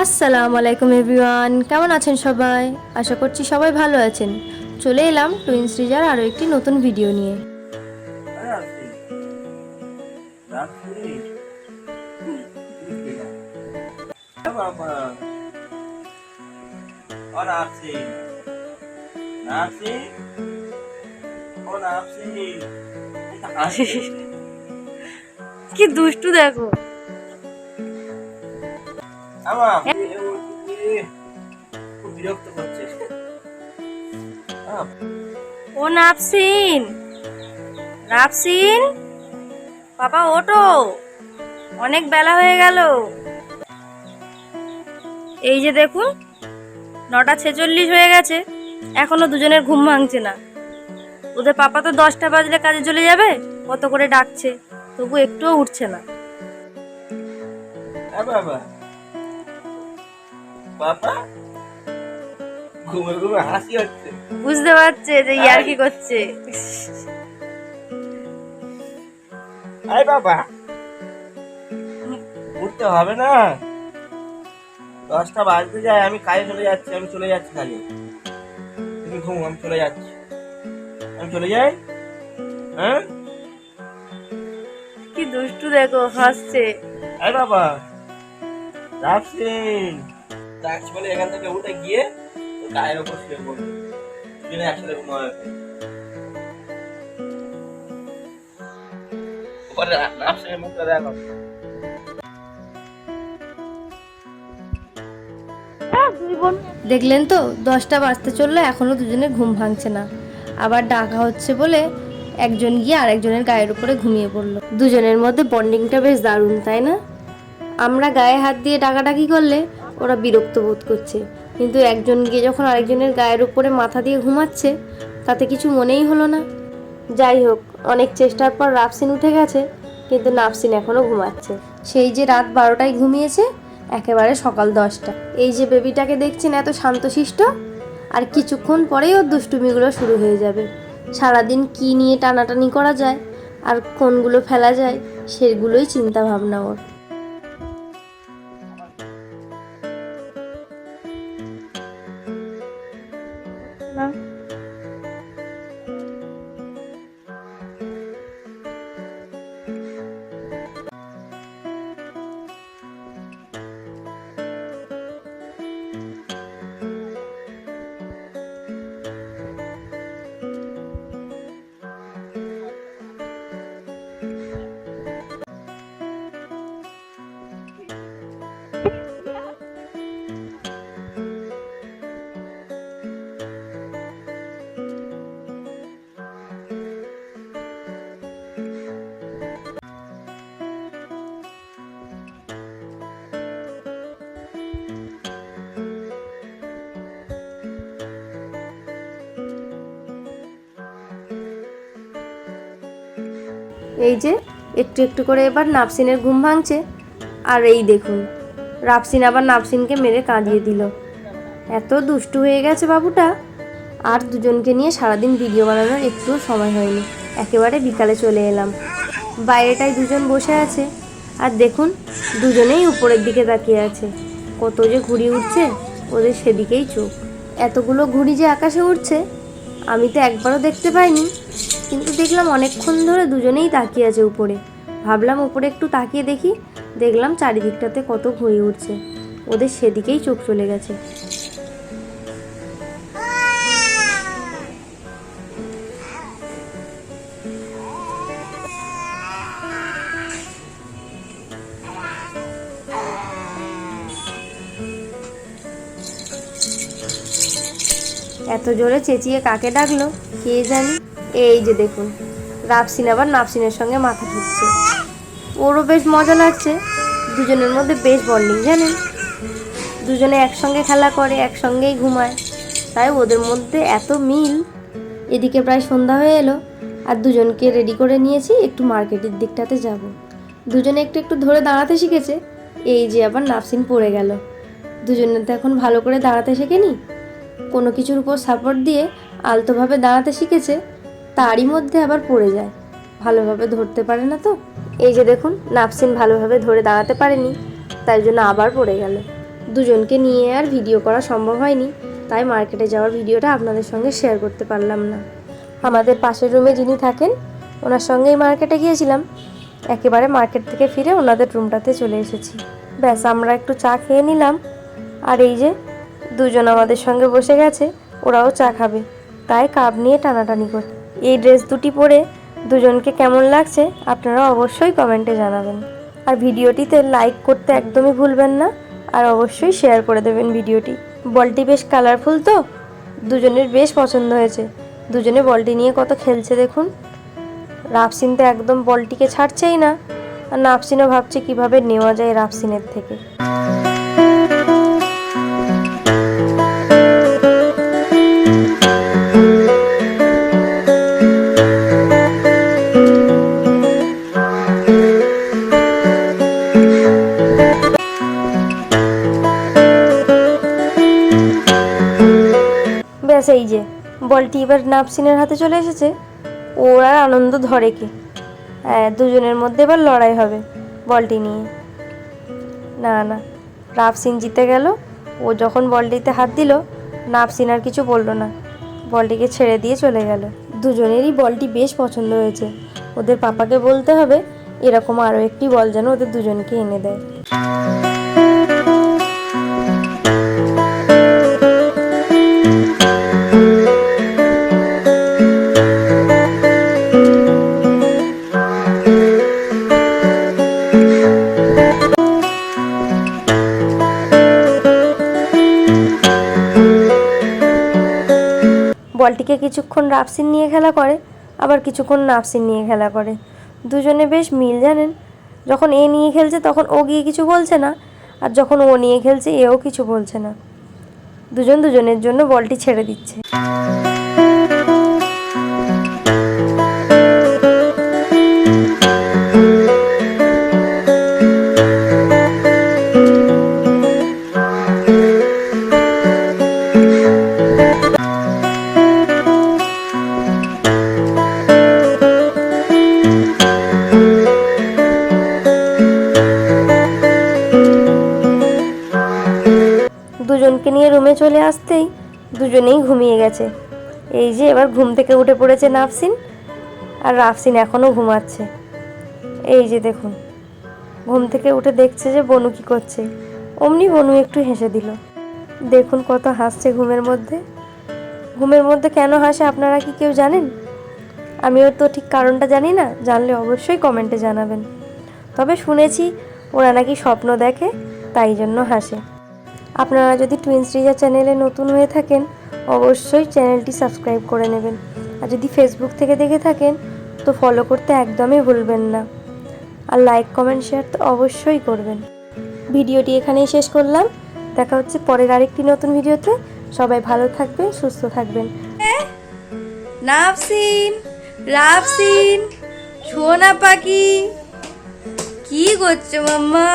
আসসালামু আলাইকুম এভরিওয়ান, কেমন আছেন সবাই? আশা করছি সবাই ভালো আছেন। চলে এলাম টুইন্স রিজার আরও একটি নতুন ভিডিও নিয়ে। কি দুষ্টু দেখো। বিরক্ত করছে। ও নাফসিন, নাফসিন বাবা ওঠো, অনেক বেলা হয়ে গেল। এই যে দেখুন 9:46 হয়ে গেছে, এখনো দুজনের ঘুম ভাঙছে না। ওদের পাপা তো 10টা বাজলে কাজে চলে যাবে, কত করে ডাকছে তবু একটুও উঠছে না। বাবা বাবা ঘুমে ঘুমে হাসি হচ্ছে, বুঝতে পারছে যে ইয়ার কি করছে। আয় বাবা উঠতে হবে না, 10টা বাজতে যায়, আমি কাজে চলে যাচ্ছি, কাজে। তুমি ঘুম, আমি চলে যাচ্ছি, আমি চলে যাই। হ্যাঁ কি দুষ্টু দেখো, হাসছে। আয় বাবা রাখছেন রাখছি বলে এখান থেকে উঠে গিয়ে গায়ের উপর শুয়ে পড়বে, দুজনে একসাথে ঘুমাবে। ওপরে রাখছেন মুখটা দেখো। দেখলেন তো 10টা বাজতে চললো, এখনো দুজনের ঘুম ভাঙছে না। আবার ডাকা হচ্ছে বলে একজন গিয়ে আরেকজনের গায়ের উপরে ঘুমিয়ে পড়লো। দুজনের মধ্যে বন্ডিংটা বেশ দারুণ, তাই না? আমরা গায়ে হাত দিয়ে ডাকাডাকি করলে ওরা বিরক্ত বোধ করছে, কিন্তু একজন গিয়ে যখন আরেকজনের গায়ের উপরে মাথা দিয়ে ঘুমাচ্ছে তাতে কিছু মনেই হলো না। যাই হোক, অনেক চেষ্টার পর রাফসিন উঠে গেছে, কিন্তু নাফসিন এখনো ঘুমাচ্ছে। সেই যে রাত 12টায় ঘুমিয়েছে, একেবারে সকাল 10টা। এই যে বেবিটাকে দেখছেন এত শান্তশিষ্ট, আর কিছুক্ষণ পরেই ওর দুষ্টুমিগুলো শুরু হয়ে যাবে। সারাদিন কি নিয়ে টানাটানি করা যায় আর কোনগুলো ফেলা যায় সেগুলোই চিন্তা ভাবনা ওর। এই যে একটু একটু করে এবার নাফসিনের ঘুম ভাঙছে, আর এই দেখুন রাফসিন আবার নাফসিনকে মেরে কাঁদিয়ে দিল। এত দুষ্টু হয়ে গেছে বাবুটা। আর দুজনকে নিয়ে সারাদিন ভিডিও বানানোর একটুও সময় হয়নি, একেবারে বিকালে চলে এলাম। বাইরেটায় দুজন বসে আছে, আর দেখুন দুজনেই উপরের দিকে তাকিয়ে আছে। কত যে ঘুড়ি উঠছে ওদের, সেদিকেই চোখ। এতগুলো ঘুড়ি যে আকাশে উঠছে আমি তো একবারও দেখতে পাইনি, কিন্তু দেখলাম অনেকক্ষণ ধরে দুজনেই তাকিয়ে আছে উপরে। ভাবলাম উপরে একটু তাকিয়ে দেখি, দেখলাম চারিদিকটাতে কত ঘুড়ি উঠছে, ওদের সেদিকেই চোখ চলে গেছে। এত জোরে চেঁচিয়ে কাকে ডাকলো কে জানি। এই যে দেখুন রাফসিন আবার নাফসিনের সঙ্গে মাথা ঠুকছে, ওরও বেশ মজা লাগছে। দুজনের মধ্যে বেশ বন্ডিং জানেন, দুজনে একসঙ্গে খেলা করে, একসঙ্গেই ঘুমায়, তাই ওদের মধ্যে এত মিল। এদিকে প্রায় সন্ধ্যা হয়ে এলো, আর দুজনকে রেডি করে নিয়েছি, একটু মার্কেটের দিকটাতে যাব। দুজনে একটু একটু ধরে দাঁড়াতে শিখেছে। এই যে আবার নাফসিন পড়ে গেল। দুজনে তো এখন ভালো করে দাঁড়াতে শেখেনি, কোনো কিছুর উপর সাপোর্ট দিয়ে আলতোভাবে দাঁড়াতে শিখেছে, তারই মধ্যে আবার পড়ে যায়, ভালোভাবে ধরতে পারে না তো। এই যে দেখুন নাফসিন ভালোভাবে ধরে দাঁড়াতে পারেনি, তাই জন্য আবার পড়ে গেল। দুজনকে নিয়ে আর ভিডিও করা সম্ভব হয়নি, তাই মার্কেটে যাওয়ার ভিডিওটা আপনাদের সঙ্গে শেয়ার করতে পারলাম না। আমাদের পাশের রুমে যিনি থাকেন ওনার সঙ্গেই মার্কেটে গিয়েছিলাম, একেবারে মার্কেট থেকে ফিরে ওনাদের রুমটাতে চলে এসেছি। ব্যাস আমরা একটু চা খেয়ে নিলাম, আর এই যে দুজন আমাদের সঙ্গে বসে গেছে, ওরাও চা খাবে, তাই কাপ নিয়ে টানাটানি করছে। এই ড্রেস দুটি পরে দুজনকে কেমন লাগছে আপনারা অবশ্যই কমেন্টে জানাবেন, আর ভিডিওটিতে লাইক করতে একদমই ভুলবেন না, আর অবশ্যই শেয়ার করে দেবেন ভিডিওটি। বলটি বেশ কালারফুল তো, দুজনের বেশ পছন্দ হয়েছে। দুজনে বলটি নিয়ে কত খেলছে দেখুন। রাফসিন তো একদম বলটিকে ছাড়ছেই না, আর নাফসিনও ভাবছে কিভাবে নেওয়া যায় রাফসিনের থেকে। ব্যাস এই যে বলটি এবার নাফসিনের হাতে চলে এসেছে, ওর আর আনন্দ ধরে কে। হ্যাঁ, দুজনের মধ্যে এবার লড়াই হবে বলটি নিয়ে। না না, রাফসিন জিতে গেল। ও যখন বলটিতে হাত দিল, নাফসিন আর কিছু বলল না, বলটিকে ছেড়ে দিয়ে চলে গেল। দুজনেরই বলটি বেশ পছন্দ হয়েছে। ওদের পাপাকে বলতে হবে এরকম আরও একটি বল যেন ওদের দুজনকে এনে দেয়। বলটিকে কিছুক্ষণ রাফসিন নিয়ে খেলা করে, আবার কিছুক্ষণ নাফসিন নিয়ে খেলা করে। দুজনে বেশ মিল জানেন, যখন এ নিয়ে খেলছে তখন ও গিয়ে কিছু বলছে না, আর যখন ও নিয়ে খেলছে এও কিছু বলছে না। দুজন দুজনের জন্য বলটি ছেড়ে দিচ্ছে। দুজনকে নিয়ে রুমে চলে আসতেই দুজনেই ঘুমিয়ে গেছে। এই যে এবার ঘুম থেকে উঠে পড়েছে নাফসিন, আর রাফসিন এখনও ঘুমাচ্ছে। এই যে দেখুন, ঘুম থেকে উঠে দেখছে যে বনু কী করছে, অমনি বনু একটু হেসে দিল। দেখুন কত হাসছে ঘুমের মধ্যে। ঘুমের মধ্যে কেন হাসে আপনারা কি কেউ জানেন? আমিও তো ঠিক কারণটা জানি না, জানলে অবশ্যই কমেন্টে জানাবেন। তবে শুনেছি ওরা নাকি স্বপ্ন দেখে, তাই জন্য হাসে। আপনারা যদি টুইনস রিজা চ্যানেলে নতুন হয়ে থাকেন অবশ্যই চ্যানেলটি সাবস্ক্রাইব করে নেবেন, আর যদি ফেসবুক থেকে দেখে থাকেন তো ফলো করতে একদমই ভুলবেন না, আর লাইক কমেন্ট শেয়ার তো অবশ্যই করবেন। ভিডিওটি এখানেই শেষ করলাম, দেখা হচ্ছে পরের আরেকটি নতুন ভিডিওতে। সবাই ভালো থাকবেন, সুস্থ থাকবেন। নাফসিন, রাফসিন, সোনা পাখি, কি করছো মাম্মা?